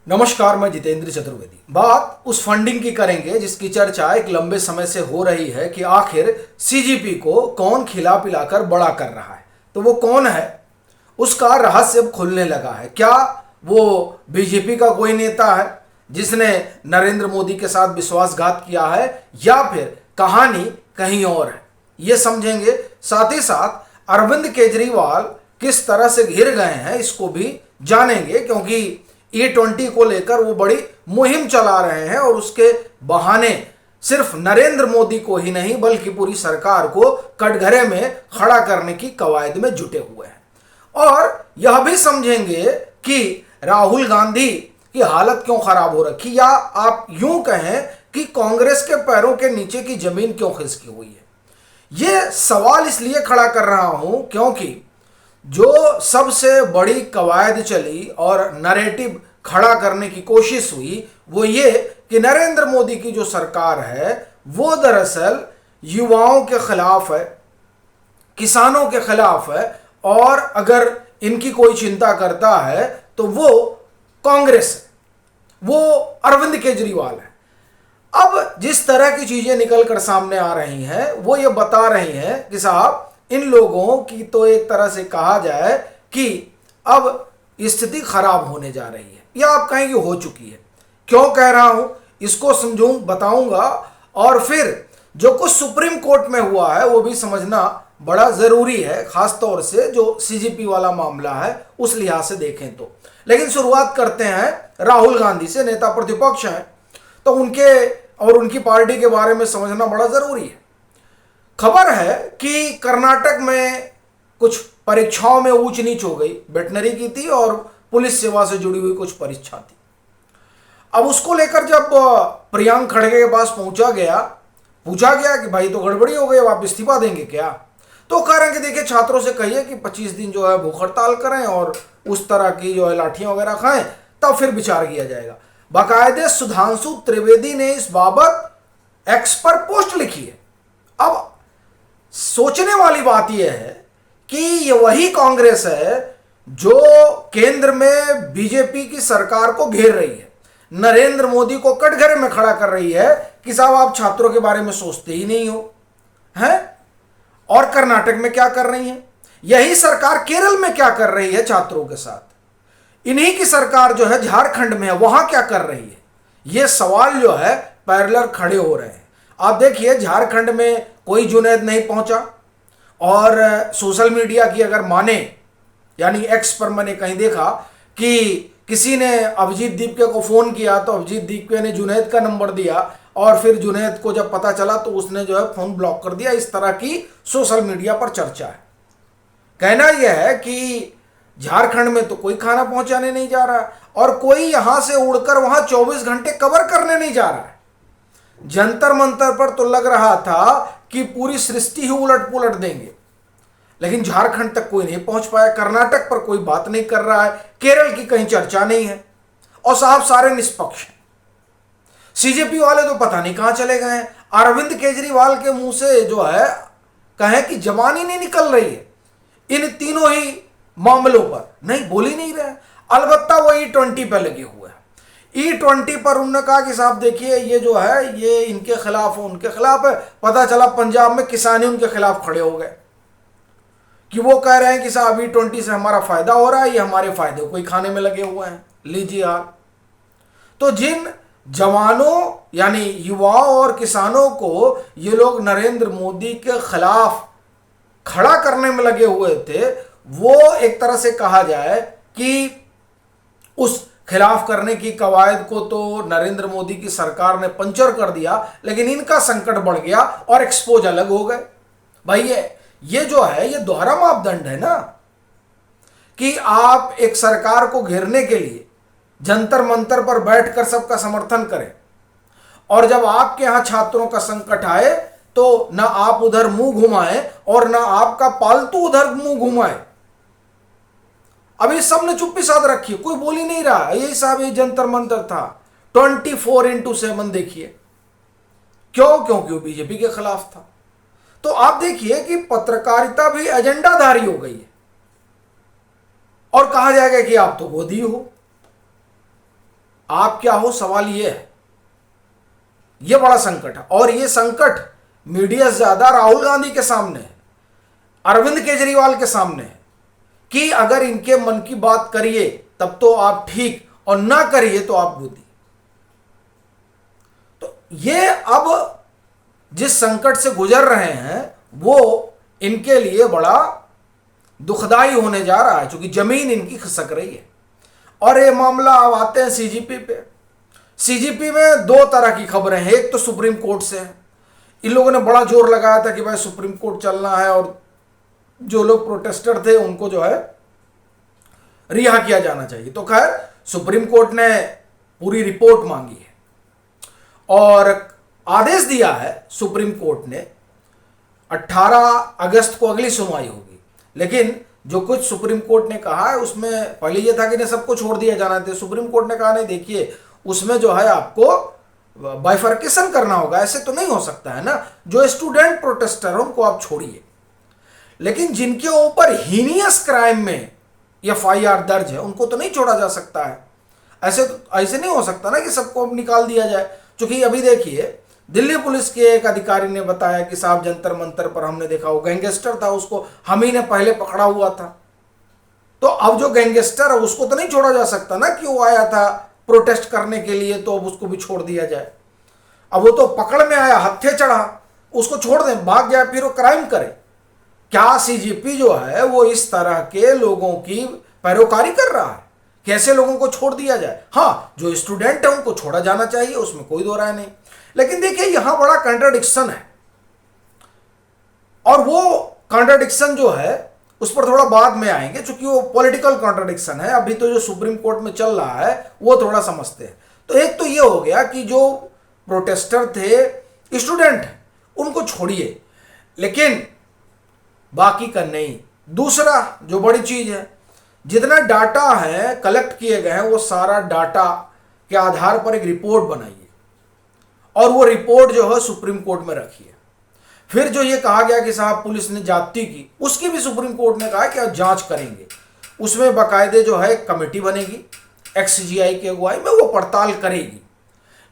नमस्कार, मैं जितेंद्र चतुर्वेदी। बात उस फंडिंग की करेंगे जिसकी चर्चा एक लंबे समय से हो रही है कि आखिर सीजीपी को कौन खिला पिलाकर बड़ा कर रहा है। तो वो कौन है, उसका रहस्य अब खुलने लगा है। क्या वो बीजेपी का कोई नेता है जिसने नरेंद्र मोदी के साथ विश्वासघात किया है, या फिर कहानी कहीं और है, ये समझेंगे। साथ ही साथ अरविंद केजरीवाल किस तरह से घिर गए हैं इसको भी जानेंगे, क्योंकि E20 को लेकर वो बड़ी मुहिम चला रहे हैं और उसके बहाने सिर्फ नरेंद्र मोदी को ही नहीं बल्कि पूरी सरकार को कटघरे में खड़ा करने की कवायद में जुटे हुए हैं। और यह भी समझेंगे कि राहुल गांधी की हालत क्यों खराब हो रखी, या आप यूं कहें कि कांग्रेस के पैरों के नीचे की जमीन क्यों खिसकी हुई है। यह सवाल इसलिए खड़ा कर रहा हूं क्योंकि जो सबसे बड़ी कवायद चली और नैरेटिव खड़ा करने की कोशिश हुई वो ये कि नरेंद्र मोदी की जो सरकार है वो दरअसल युवाओं के खिलाफ है, किसानों के खिलाफ है, और अगर इनकी कोई चिंता करता है तो वो कांग्रेस है, वो अरविंद केजरीवाल है। अब जिस तरह की चीजें निकल कर सामने आ रही हैं वो ये बता रही हैं कि साहब इन लोगों की तो एक तरह से कहा जाए कि अब स्थिति खराब होने जा रही है, या आप कहेंगे हो चुकी है। क्यों कह रहा हूं इसको समझूं, बताऊंगा, और फिर जो कुछ सुप्रीम कोर्ट में हुआ है वो भी समझना बड़ा जरूरी है, खासतौर से जो सीजीपी वाला मामला है उस लिहाज से देखें तो। लेकिन शुरुआत करते हैं राहुल गांधी से। नेता प्रतिपक्ष हैं तो उनके और उनकी पार्टी के बारे में समझना बड़ा जरूरी है। खबर है कि कर्नाटक में कुछ परीक्षाओं में ऊंच नीच हो गई, वेटनरी की थी और पुलिस सेवा से जुड़ी हुई कुछ परीक्षा थी। अब उसको लेकर जब प्रियंक खड़गे के पास पूछा गया कि भाई तो गड़बड़ी हो गई, अब आप इस्तीफा देंगे क्या? तो कह रहे हैं कि देखिए छात्रों से कहिए कि 25 दिन जो है भूख हड़ताल करें और उस तरह की जो है लाठियां वगैरह खाएं, तब फिर विचार किया जाएगा। बाकायदे सुधांशु त्रिवेदी ने इस बाबत एक्स पर पोस्ट लिखी है। अब सोचने वाली बात यह है कि ये वही कांग्रेस है जो केंद्र में बीजेपी की सरकार को घेर रही है, नरेंद्र मोदी को कटघरे में खड़ा कर रही है कि साहब आप छात्रों के बारे में सोचते ही नहीं हो हैं। और कर्नाटक में क्या कर रही है, यही सरकार केरल में क्या कर रही है छात्रों के साथ, इन्हीं की सरकार जो है झारखंड में है वहां क्या कर रही है। ये सवाल जो है पैरेलल खड़े हो रहे हैं। आप देखिए झारखंड में कोई जुनैद नहीं पहुंचा, और सोशल मीडिया की अगर माने, यानी एक्स पर मैंने कहीं देखा कि किसी ने अभिजीत दीपके को फोन किया तो अभिजीत दीपके ने जुनैद का नंबर दिया, और फिर जुनैद को जब पता चला तो उसने जो है फोन ब्लॉक कर दिया। इस तरह की सोशल मीडिया पर चर्चा है। कहना यह है कि झारखंड में तो कोई खाना पहुंचाने नहीं जा रहा और कोई यहां से उड़कर वहां 24 घंटे कवर करने नहीं जा रहा है। जंतर मंतर पर तो लग रहा था कि पूरी सृष्टि ही उलट पुलट देंगे, लेकिन झारखंड तक कोई नहीं पहुंच पाया, कर्नाटक पर कोई बात नहीं कर रहा है, केरल की कहीं चर्चा नहीं है, और साहब सारे निष्पक्ष हैं। सीजेपी वाले तो पता नहीं कहां चले गए हैं। अरविंद केजरीवाल के मुंह से जो है कहें कि जबान ही नहीं निकल रही है इन तीनों ही मामलों पर, नहीं बोल ही नहीं रहे। अलबत्ता वो E20 पर लगे हुए हैं। E20 पर उन्होंने कहा कि साहब देखिए ये जो है ये इनके खिलाफ है, उनके खिलाफ है। पता चला पंजाब में किसान ही उनके खिलाफ खड़े हो गए कि वो कह रहे हैं कि साहब E20 से हमारा फायदा हो रहा है, ये हमारे फायदे को ही खाने में लगे हुए हैं। लीजिए आप, तो जिन जवानों यानी युवाओं और किसानों को ये लोग नरेंद्र मोदी के खिलाफ खड़ा करने में लगे हुए थे, वो एक तरह से कहा जाए कि उस खिलाफ करने की कवायद को तो नरेंद्र मोदी की सरकार ने पंचर कर दिया, लेकिन इनका संकट बढ़ गया और एक्सपोज अलग हो गए। भाई ये जो है ये दोहरा मापदंड है ना, कि आप एक सरकार को घेरने के लिए जंतर मंतर पर बैठकर सबका समर्थन करें, और जब आपके यहां छात्रों का संकट आए तो ना आप उधर मुंह घुमाएं और ना आपका पालतू उधर मुंह घुमाए। अभी सबने चुप्पी साध रखी, कोई बोल ही नहीं रहा। यही साहब ये जंतर मंतर था 24/7। देखिए क्योंकि वो बीजेपी के खिलाफ था। तो आप देखिए कि पत्रकारिता भी एजेंडाधारी हो गई है, और कहा जाएगा कि आप तो गोदी हो। आप क्या हो, सवाल ये है। ये बड़ा संकट है, और ये संकट मीडिया से ज्यादा राहुल गांधी के सामने है, अरविंद केजरीवाल के सामने है, कि अगर इनके मन की बात करिए तब तो आप ठीक, और ना करिए तो आप बूदी। तो ये अब जिस संकट से गुजर रहे हैं वो इनके लिए बड़ा दुखदाई होने जा रहा है, क्योंकि जमीन इनकी खिसक रही है। और ये मामला अब आते हैं सीजीपी पे। सीजीपी में दो तरह की खबरें हैं। एक तो सुप्रीम कोर्ट से है, इन लोगों ने बड़ा जोर लगाया था कि भाई सुप्रीम कोर्ट चलना है और जो लोग प्रोटेस्टर थे उनको जो है रिहा किया जाना चाहिए। तो खैर सुप्रीम कोर्ट ने पूरी रिपोर्ट मांगी है और आदेश दिया है सुप्रीम कोर्ट ने 18 अगस्त को अगली सुनवाई होगी। लेकिन जो कुछ सुप्रीम कोर्ट ने कहा है उसमें पहले यह था कि नहीं सबको छोड़ दिया जाना था। सुप्रीम कोर्ट ने कहा नहीं, देखिए उसमें जो है आपको बाइफर्केशन करना होगा, ऐसे तो नहीं हो सकता है ना। जो स्टूडेंट प्रोटेस्टर हैं उनको आप छोड़िए, लेकिन जिनके ऊपर हीनियस क्राइम में एफआईआर दर्ज है उनको तो नहीं छोड़ा जा सकता है। ऐसे नहीं हो सकता ना कि सबको अब निकाल दिया जाए। क्योंकि अभी देखिए दिल्ली पुलिस के एक अधिकारी ने बताया कि साहब जंतर मंतर पर हमने देखा वो गैंगस्टर था, उसको हम ही ने पहले पकड़ा हुआ था। तो अब जो गैंगस्टर है उसको तो नहीं छोड़ा जा सकता ना कि वो आया था प्रोटेस्ट करने के लिए, तो अब उसको भी छोड़ दिया जाए। अब वो तो पकड़ में आया, हत्थे चढ़ा, उसको छोड़ दें, भाग जाए, फिर वो क्राइम करे। क्या सीजीपी जो है वो इस तरह के लोगों की पैरोकारी कर रहा है? कैसे लोगों को छोड़ दिया जाए? हाँ, जो स्टूडेंट है उनको छोड़ा जाना चाहिए, उसमें कोई दो राय नहीं। लेकिन देखिए यहां बड़ा कंट्राडिक्शन है, और वो कंट्राडिक्शन जो है उस पर थोड़ा बाद में आएंगे, क्योंकि वो पॉलिटिकल कॉन्ट्रडिक्शन है। अभी तो जो सुप्रीम कोर्ट में चल रहा है वो थोड़ा समझते हैं। तो एक तो ये हो गया कि जो प्रोटेस्टर थे, स्टूडेंट, उनको छोड़िए, लेकिन बाकी का नहीं। दूसरा जो बड़ी चीज है, जितना डाटा है कलेक्ट किए गए हैं वो सारा डाटा के आधार पर एक रिपोर्ट बनाइए, और वो रिपोर्ट जो है सुप्रीम कोर्ट में रखिए। फिर जो ये कहा गया कि साहब पुलिस ने ज्यादती की, उसकी भी सुप्रीम कोर्ट ने कहा कि आप जांच करेंगे। उसमें बाकायदे जो है कमेटी बनेगी, एक्ससीजीआई की अगुवाई में, वो पड़ताल करेगी।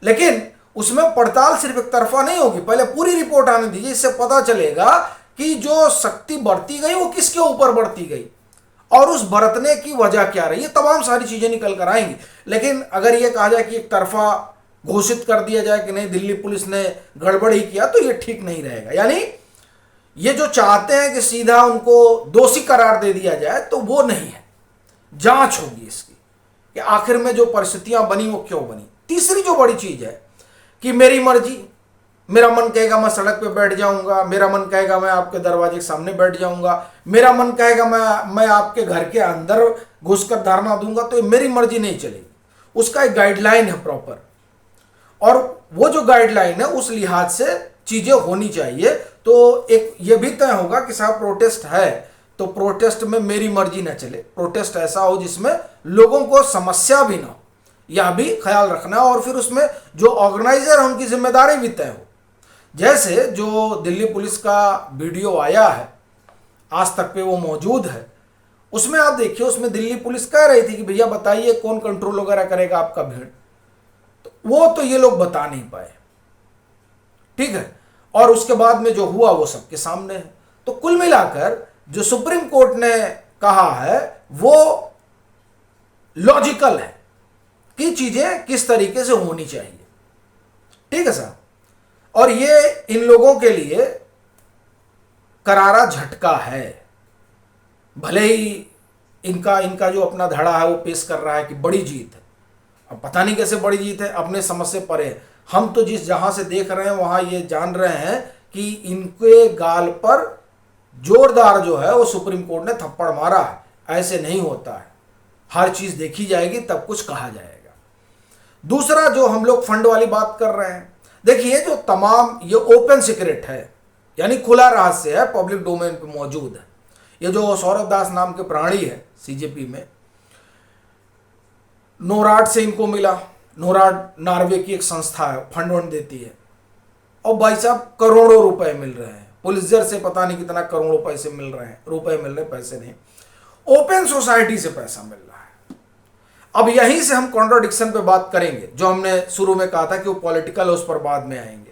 लेकिन उसमें पड़ताल सिर्फ एक तरफा नहीं होगी, पहले पूरी रिपोर्ट आने दीजिए। इससे पता चलेगा कि जो सख्ती बरती गई वो किसके ऊपर बरती गई और उस बरतने की वजह क्या रही है। तमाम सारी चीजें निकल कर आएंगी। लेकिन अगर ये कहा जाए कि एक तरफा घोषित कर दिया जाए कि नहीं दिल्ली पुलिस ने गड़बड़ ही किया, तो ये ठीक नहीं रहेगा। यानी ये जो चाहते हैं कि सीधा उनको दोषी करार दे दिया जाए, तो वो नहीं है। जांच होगी इसकी कि आखिर में जो परिस्थितियां बनी वो क्यों बनी। तीसरी जो बड़ी चीज है कि मेरी मर्जी, मेरा मन कहेगा मैं सड़क पे बैठ जाऊंगा, मेरा मन कहेगा मैं आपके दरवाजे के सामने बैठ जाऊंगा, मेरा मन कहेगा मैं आपके घर के अंदर घुसकर धरना दूंगा, तो मेरी मर्जी नहीं चलेगी। उसका एक गाइडलाइन है प्रॉपर, और वो जो गाइडलाइन है उस लिहाज से चीजें होनी चाहिए। तो एक ये भी तय होगा कि साहब प्रोटेस्ट है तो प्रोटेस्ट में मेरी मर्जी ना चले, प्रोटेस्ट ऐसा हो जिसमें लोगों को समस्या भी ना हो, यह भी ख्याल रखना है। और फिर उसमें जो ऑर्गेनाइजर है उनकी जिम्मेदारी भी तय हो। जैसे जो दिल्ली पुलिस का वीडियो आया है, आज तक पे वो मौजूद है, उसमें आप देखिए, उसमें दिल्ली पुलिस कह रही थी कि भैया बताइए कौन कंट्रोल वगैरह करेगा आपका भीड़, तो वो तो ये लोग बता नहीं पाए, ठीक है। और उसके बाद में जो हुआ वो सबके सामने है। तो कुल मिलाकर जो सुप्रीम कोर्ट ने कहा है वो लॉजिकल है कि चीजें किस तरीके से होनी चाहिए, ठीक है साहब। और ये इन लोगों के लिए करारा झटका है। भले ही इनका जो अपना धड़ा है वो पेश कर रहा है कि बड़ी जीत है, अब पता नहीं कैसे बड़ी जीत है, अपने समझ से परे है। हम तो जहां से देख रहे हैं वहां ये जान रहे हैं कि इनके गाल पर जोरदार जो है वो सुप्रीम कोर्ट ने थप्पड़ मारा है। ऐसे नहीं होता है, हर चीज देखी जाएगी तब कुछ कहा जाएगा। दूसरा जो हम लोग फंड वाली बात कर रहे हैं, देखिए जो तमाम ये ओपन सीक्रेट है, यानी खुला रहस्य है, पब्लिक डोमेन पे मौजूद है। ये जो सौरभ दास नाम के प्राणी है सीजेपी में, नोराड से इनको मिला। नोराड नॉर्वे की एक संस्था है, फंड वंड देती है, और भाई साहब करोड़ों रुपए मिल रहे हैं। पुलिसर से पता नहीं कितना करोड़ों पैसे मिल रहे हैं, रुपए मिल रहे, पैसे नहीं, ओपन सोसाइटी से पैसा मिल रहा है। अब यहीं से हम कॉन्ट्राडिक्शन पे बात करेंगे, जो हमने शुरू में कहा था कि वो पॉलिटिकल है, उस पर बाद में आएंगे।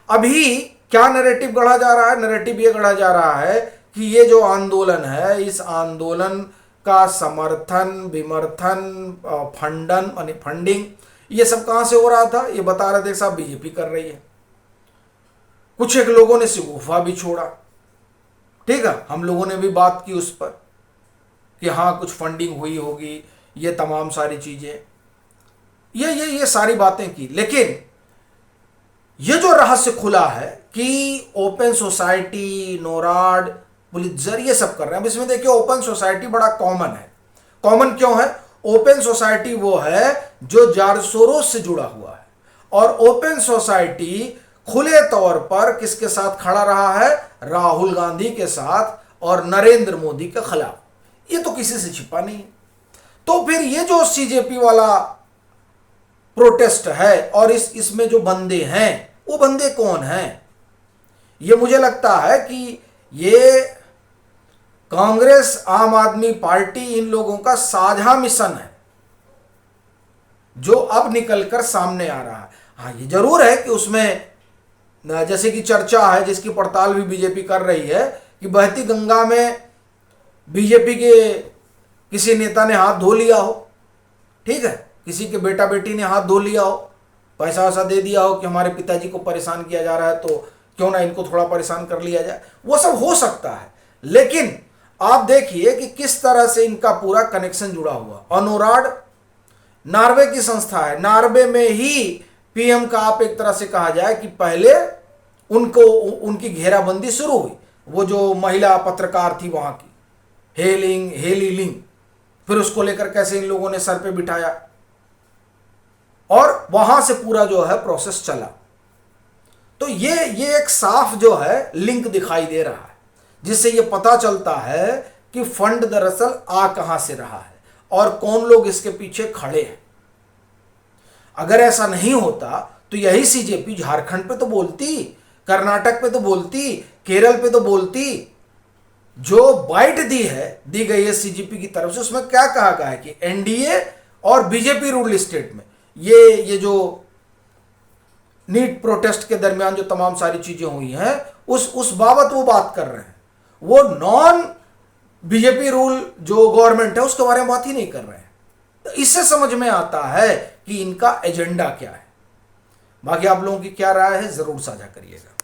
अभी क्या नैरेटिव गढ़ा जा रहा है? नैरेटिव ये गढ़ा जा रहा है कि ये जो आंदोलन है, इस आंदोलन का समर्थन, विमर्थन, फंडिंग ये सब कहां से हो रहा था? ये बता रहे थे साहब बीजेपी कर रही है। कुछ एक लोगों ने शगुफा भी छोड़ा, ठीक है, हम लोगों ने भी बात की उस पर कि हाँ कुछ फंडिंग हुई होगी, ये तमाम सारी चीजें, ये सारी बातें की। लेकिन ये जो रहस्य खुला है कि ओपन सोसाइटी, नोराड, पुलित्जर ये सब कर रहे हैं। अब इसमें देखिए ओपन सोसाइटी बड़ा कॉमन है। कॉमन क्यों है? ओपन सोसाइटी वो है जो जार्ज सोरोस से जुड़ा हुआ है, और ओपन सोसाइटी खुले तौर पर किसके साथ खड़ा रहा है? राहुल गांधी के साथ और नरेंद्र मोदी के खिलाफ। ये तो किसी से छिपा नहीं है। तो फिर ये जो सीजेपी वाला प्रोटेस्ट है और इसमें जो बंदे हैं, वो बंदे कौन हैं? ये मुझे लगता है कि ये कांग्रेस, आम आदमी पार्टी, इन लोगों का साझा मिशन है जो अब निकलकर सामने आ रहा है। हाँ ये जरूर है कि उसमें जैसे कि चर्चा है, जिसकी पड़ताल भी बीजेपी कर रही है, कि बहती गंगा में बीजेपी के किसी नेता ने हाथ धो लिया हो, ठीक है, किसी के बेटा बेटी ने हाथ धो लिया हो, पैसा वैसा दे दिया हो कि हमारे पिताजी को परेशान किया जा रहा है तो क्यों ना इनको थोड़ा परेशान कर लिया जाए, वो सब हो सकता है। लेकिन आप देखिए कि किस तरह से इनका पूरा कनेक्शन जुड़ा हुआ। अनुराड नॉर्वे की संस्था है, नॉर्वे में ही पीएम का आप एक तरह से कहा जाए कि पहले उनकी घेराबंदी शुरू हुई। वो जो महिला पत्रकार थी वहां की, हेली लिंग, फिर उसको लेकर कैसे इन लोगों ने सर पे बिठाया और वहां से पूरा जो है प्रोसेस चला। तो ये एक साफ जो है लिंक दिखाई दे रहा है, जिससे ये पता चलता है कि फंड दरअसल आ कहां से रहा है और कौन लोग इसके पीछे खड़े हैं। अगर ऐसा नहीं होता तो यही सीजेपी झारखंड पे तो बोलती, कर्नाटक पे तो बोलती, केरल पे तो बोलती। जो बाइट दी गई है सीजेपी की तरफ से, उसमें क्या कहा गया है कि एनडीए और बीजेपी रूल्ड स्टेट में ये जो नीट प्रोटेस्ट के दरमियान जो तमाम सारी चीजें हुई हैं, उस बाबत वो बात कर रहे हैं। वो नॉन बीजेपी रूल जो गवर्नमेंट है उसके बारे में बात ही नहीं कर रहे हैं। तो इससे समझ में आता है कि इनका एजेंडा क्या है। बाकी आप लोगों की क्या राय है, जरूर साझा करिएगा।